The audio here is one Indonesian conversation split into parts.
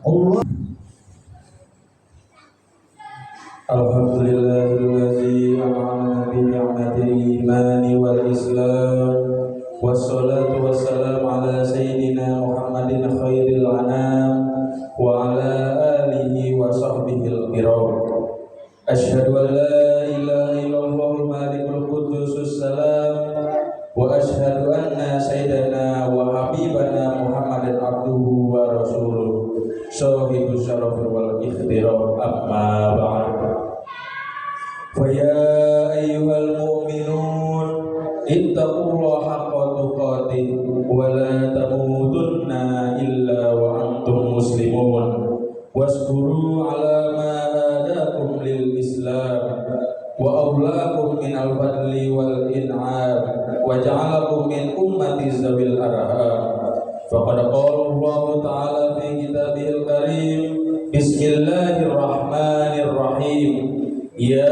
Allah. Alhamdulillahilladzi an'ama bi ni'matil imani wal islam, wassalatu wassalamu ala sayyidina Muhammadin khairil anam wa ala alihi wa sahbihil kiram. Asyhadu an la ilaha illallah malikul qudusus salam, wa asyhadu anna sayyidana wa habibana Muhammadan abduhu wa rasuluh sahibus syaraf wal ikhtiram, amma ba'd. Fa ya ayyuhal mu'minun ittaqullaha haqqa tuqatih wa la tamutunna illa wa antum muslimun wasburu ala ma hadakum lil islam wa awlaakum min al-fadli wal in'am wa ja'alakum min ummati zawil arham. Faqad qala Allah ta'ala fi kitabihil karim, bismillahirrahmanirrahim, ya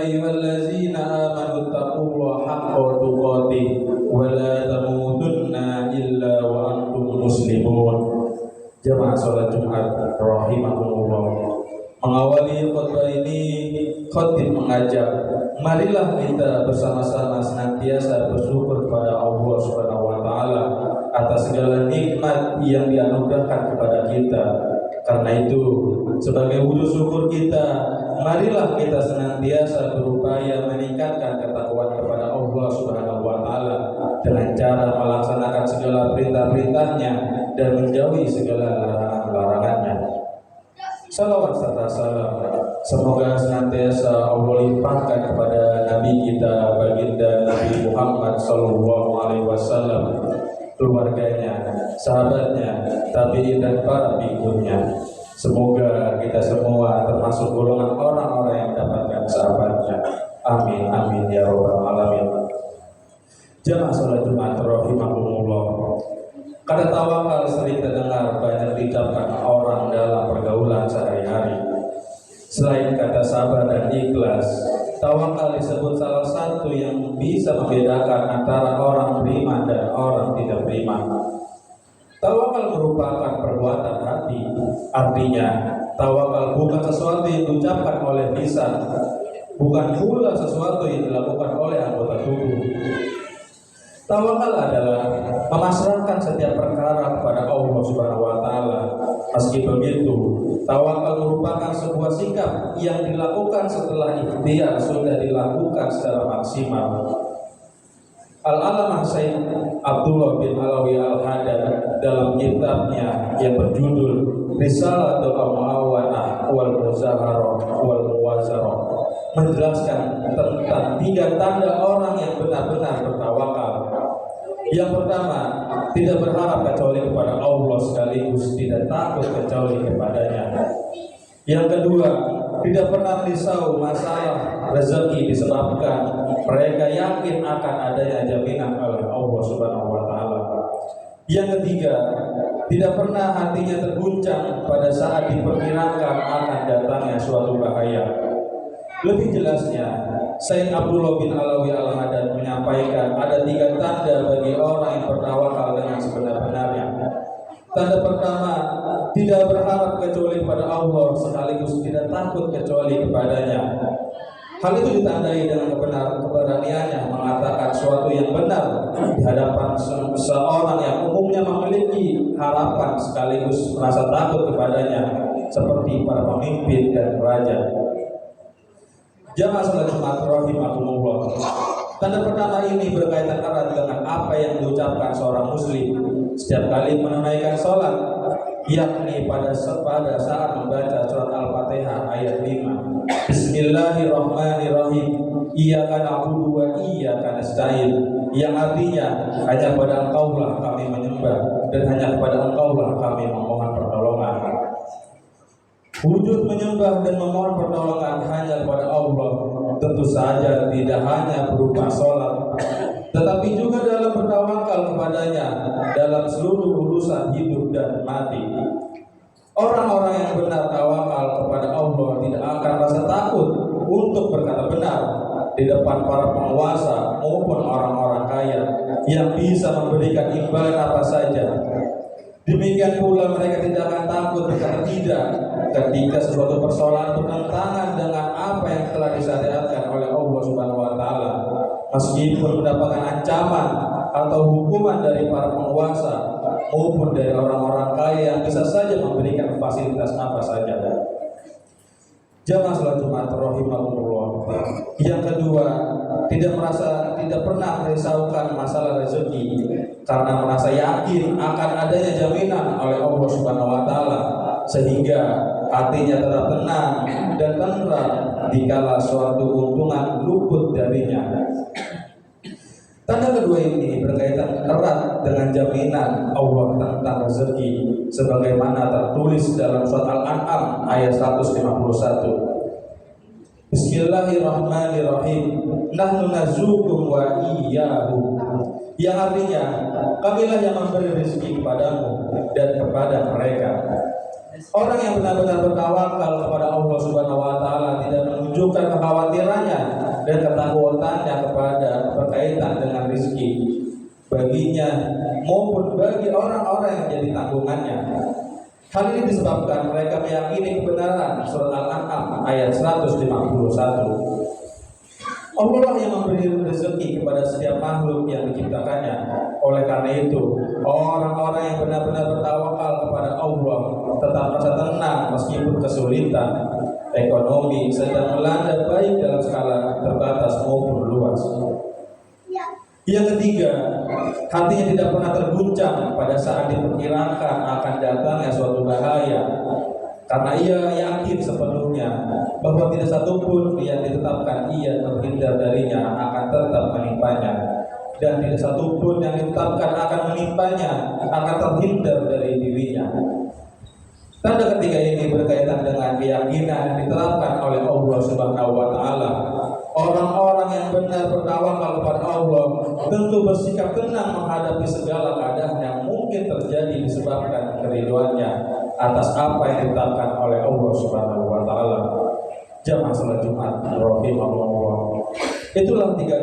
ayyuhallazina amanu taqullaha haqqa tuqatih wa la tamutunna illa wa antum muslimun. Jamaah salat Jumat rahimakumullah. Mengawali khutbah ini, khatib mengajak, marilah kita bersama-sama senantiasa bersyukur kepada Allah Subhanahu wa taala atas segala nikmat yang dianugerahkan kepada kita. Karena itu, sebagai wujud syukur kita, marilah kita senantiasa berupaya meningkatkan ketakwaan kepada Allah Subhanahu wa taala dengan cara melaksanakan segala perintah-perintahnya dan menjauhi segala larangan-larangannya. Salawat serta salam semoga senantiasa Allah limpahkan kepada Nabi kita baginda Nabi Muhammad sallallahu alaihi wasallam, keluarganya, sahabatnya, tabi'in dan para pengikutnya. Semoga kita semua termasuk golongan orang-orang yang mendapatkan sahabatnya. Amin amin ya rabbal alamin. Jamaah salat Jumat rahimakumullah. Kata tawakal sering terdengar banyak diucapkan orang dalam pergaulan sehari-hari. Selain kata sabar dan ikhlas, tawakal disebut salah satu yang bisa membedakan antara orang beriman dan orang tidak beriman. Tawakal merupakan perbuatan hati. Artinya, tawakal bukan sesuatu yang diucapkan oleh lisan, bukan pula sesuatu yang dilakukan oleh anggota tubuh. Tawakal adalah memasrahkan setiap perkara kepada Allah Subhanahu wa taala. Meski begitu, tawakal merupakan sebuah sikap yang dilakukan setelah ikhtiar sudah dilakukan secara maksimal. Al-Alamah Sayyid Abdullah bin Alawi Al-Haddad dalam kitabnya yang berjudul Risalatul Mu'awanah wal Muzaharah wal Muwazarah menjelaskan tentang 3 tanda orang yang benar-benar bertawakal. Yang pertama, tidak berharap kecuali kepada Allah sekaligus tidak takut kecuali kepadanya. Yang kedua, tidak pernah risau masalah rezeki disebabkan mereka yakin akan adanya jaminan oleh Allah Subhanahu wa taala. Yang ketiga, tidak pernah hatinya terguncang pada saat diperkirakan akan datangnya suatu bahaya. Lebih jelasnya, Sayyid Abdullah bin Alawi Al-Haddad menyampaikan ada 3 tanda bagi orang yang bertawakal dengan sebenar-benarnya. Tanda pertama, tidak berharap kecuali pada Allah sekaligus tidak takut kecuali kepadanya. Hal itu ditandai dengan keberaniannya mengatakan sesuatu yang benar di hadapan seseorang yang umumnya memiliki harapan sekaligus merasa takut kepadanya, seperti para pemimpin dan raja. Jamaah salat Jumat rahimakumullah. Tanda pertama ini berkaitan erat dengan apa yang diucapkan seorang muslim setiap kali menunaikan sholat, yakni pada saat membaca surat Al-Fatihah ayat 5. Bismillahirrahmanirrahim. Iyyaka na'budu wa iyyaka nasta'in. Yang artinya hanya pada Engkaulah kami menyembah dan hanya kepada Engkaulah kami memohon pertolongan. Wujud menyembah dan memohon pertolongan hanya kepada Allah tentu saja tidak hanya berupa sholat, tetapi juga dalam bertawakal kepadanya dalam seluruh urusan hidup dan mati. Orang-orang yang benar tawakal kepada Allah tidak akan rasa takut untuk berkata benar di depan para penguasa maupun orang-orang kaya yang bisa memberikan imbalan apa saja. Demikian pula mereka tidak akan takut berkata tidak ketika sesuatu persoalan bertentangan dengan apa yang telah disyariatkan oleh Allah Subhanahu wa taala, meskipun mendapatkan ancaman atau hukuman dari para penguasa maupun dari orang-orang kaya yang bisa saja memberikan fasilitas apa saja. Jamaah salat Jumat rahimahumullah. Yang kedua, tidak pernah merisaukan masalah rezeki karena merasa yakin akan adanya jaminan oleh Allah Subhanahu wa taala, sehingga hatinya tetap tenang dan tenteram dikala suatu keuntungan luput darinya. Tanda kedua ini berkaitan erat dengan jaminan Allah tentang rezeki sebagaimana tertulis dalam surat Al-An'am ayat 151. Bismillahirrahmanirrahim. Nahnu narzuqukum wa iyyahum. Yang artinya, kamilah yang memberi rezeki kepadamu dan kepada mereka. Orang yang benar-benar bertawakal kepada Allah Subhanahu wa taala tidak menunjukkan kekhawatirannya dan ketakutannya kepada berkaitan dengan rezeki baginya maupun bagi orang-orang yang jadi tanggungannya. Hal ini disebabkan mereka meyakini kebenaran surat Al-An'am ayat 151. Allah yang memberi rezeki kepada setiap makhluk yang diciptakannya. Oleh karena itu, orang-orang yang benar-benar bertawakal kepada Allah tetap merasa tenang meskipun kesulitan ekonomi sedang melanda baik dalam skala terbatas maupun luas. Yang ketiga, hatinya tidak pernah terguncang pada saat diperkirakan akan datangnya suatu bahaya, karena ia yakin sepenuhnya bahwa tidak satupun yang ditetapkan ia terhindar darinya akan tetap menimpanya, dan tidak satupun yang ditetapkan akan menimpanya akan terhindar dari dirinya. Tanda ketiga ini berkaitan dengan keyakinan yang diterapkan oleh Allah Subhanahu wa taala. Orang-orang yang benar bertawakal kepada Allah tentu bersikap tenang menghadapi segala keadaan yang mungkin terjadi disebabkan keriduannya atas apa yang ditetapkan oleh Allah Subhanahu wa taala. Jamaah salat Jumat rahimahullah. Itulah tiga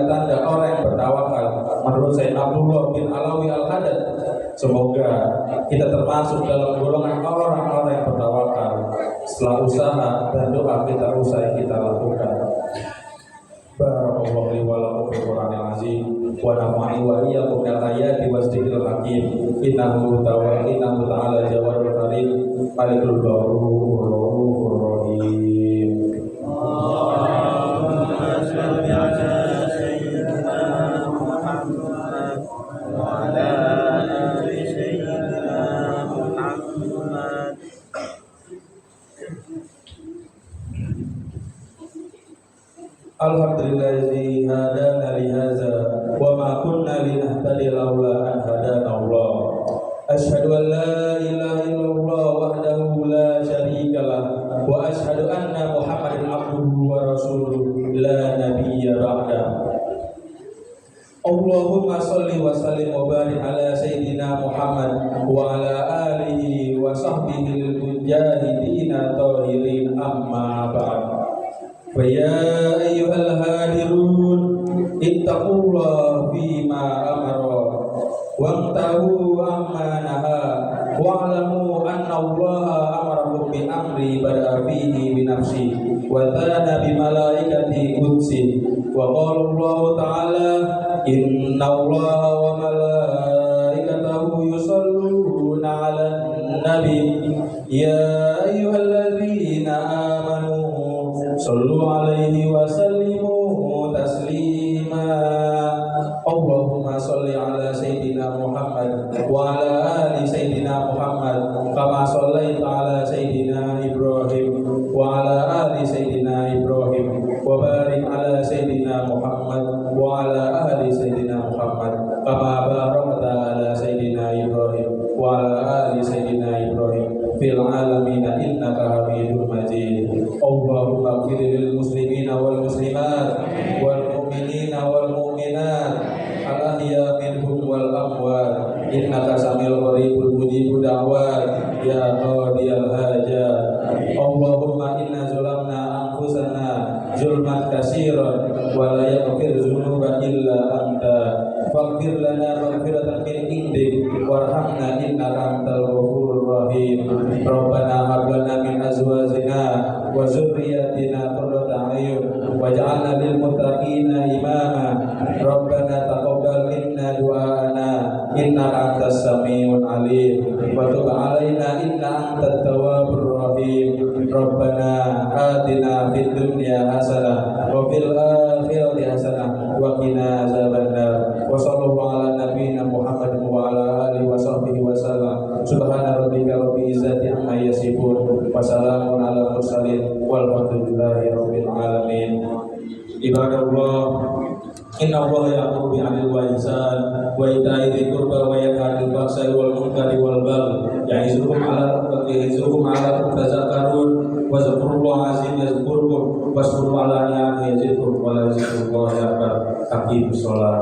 tanda orang yang bertawakal menurut Sayyid Abdullah bin Alawi Al-Haddad. Semoga kita termasuk dalam golongan orang-orang yang bertawakal setelah usaha dan doa kita usai kita lakukan. Barakallahu li wa lakum fil Qur'anil azim wa nafa'ani wa iyyakum bil ayati was dzikril hakim. Innahu ta'ala jawadul karim malikul ghafurur rahim. Allahumma shalli ala sayyidina Muhammad wa ala ali sayyidina Muhammad. Alhamdulillahi hadana li hadza wa ma kunna linahtadiya laula an hadana Allah. Asyhadu an la ilaha illallah wahdahu la syarika lah wa asyhadu anna Muhammadan abduhu wa rasuluhu la nabiyya ba'da. Allahumma shalli wa sallim wa barik ala sayyidina Muhammad wa ala alihi wa sahbihi al-mujahidin tahirin amma ba'd. Ya ayyuhal hadirun ittaqullaha fima amara wamtahu amma naha wa'lamu anna Allaha amarakum bi amri bada fihi bi nafsi wa thana bi malaikati qudsi wa qala Allah ta'ala inna Allaha wa malaikatahu yusalluna 'alan nabi ya ayyuhalladzina amanu sallu alaihi wa sallimu taslima. Allahumma salli ala sayyidina Muhammad wa ala ali sayyidina Muhammad kama sallaita ala sayyidina Ibrahim wa ala ali sayyidina Ibrahim wa barik ala sayyidina Muhammad wa ala ali sayyidina Muhammad kama barakta ala sayyidina Ibrahim wa ala ali sayyidina Ibrahim fil alamin innaka Hamidum Majid. Allahumma ighfir lil muslimina wal muslimat wal mu'minina wal mu'minat al ahya minhum wal amwat innaka samil qaribul mujibud da'wat ya qadiyal hajat. Allahumma inna zalamna anfusana zulman katsiran wa la yaghfir dzunuba illa anta waghfir lana maghfiratan min indik warhamna innaka antal ghafurur rahim. Rabbana hab lana min azwajina wa dzurriyyatina qurrata a'yun waj'alna lil muttaqina imama. Rabbana taqabbal minna du'ana innaka antas samiul alim wa tub 'alaina innaka antat tawwabur rahim. Rabbana atina fid dunya hasanah wa fil akhirati hasanah wa qina azabannar. Wa sallallahu ala nabiyyina Muhammadin wa ala alihi wa sahbihi wa sallam. Subhana rabbika rabbil izzati amma yasifun wa salamun ala mursalin walhamdulillahi rabbil alamin. Ibadallah, inna Allaha ya'muru bil 'adli wal ihsan wa ita'i dzil qurba wa yanha 'anil fahsya'i wal munkari wal baghi ya'izukum 'ala tadhakkarun wa dzkurullaha 'azim yazkurkum washkuru 'ala ni'amihi yazidkum wa la yazkurullaha akbar. Aqimus shalah.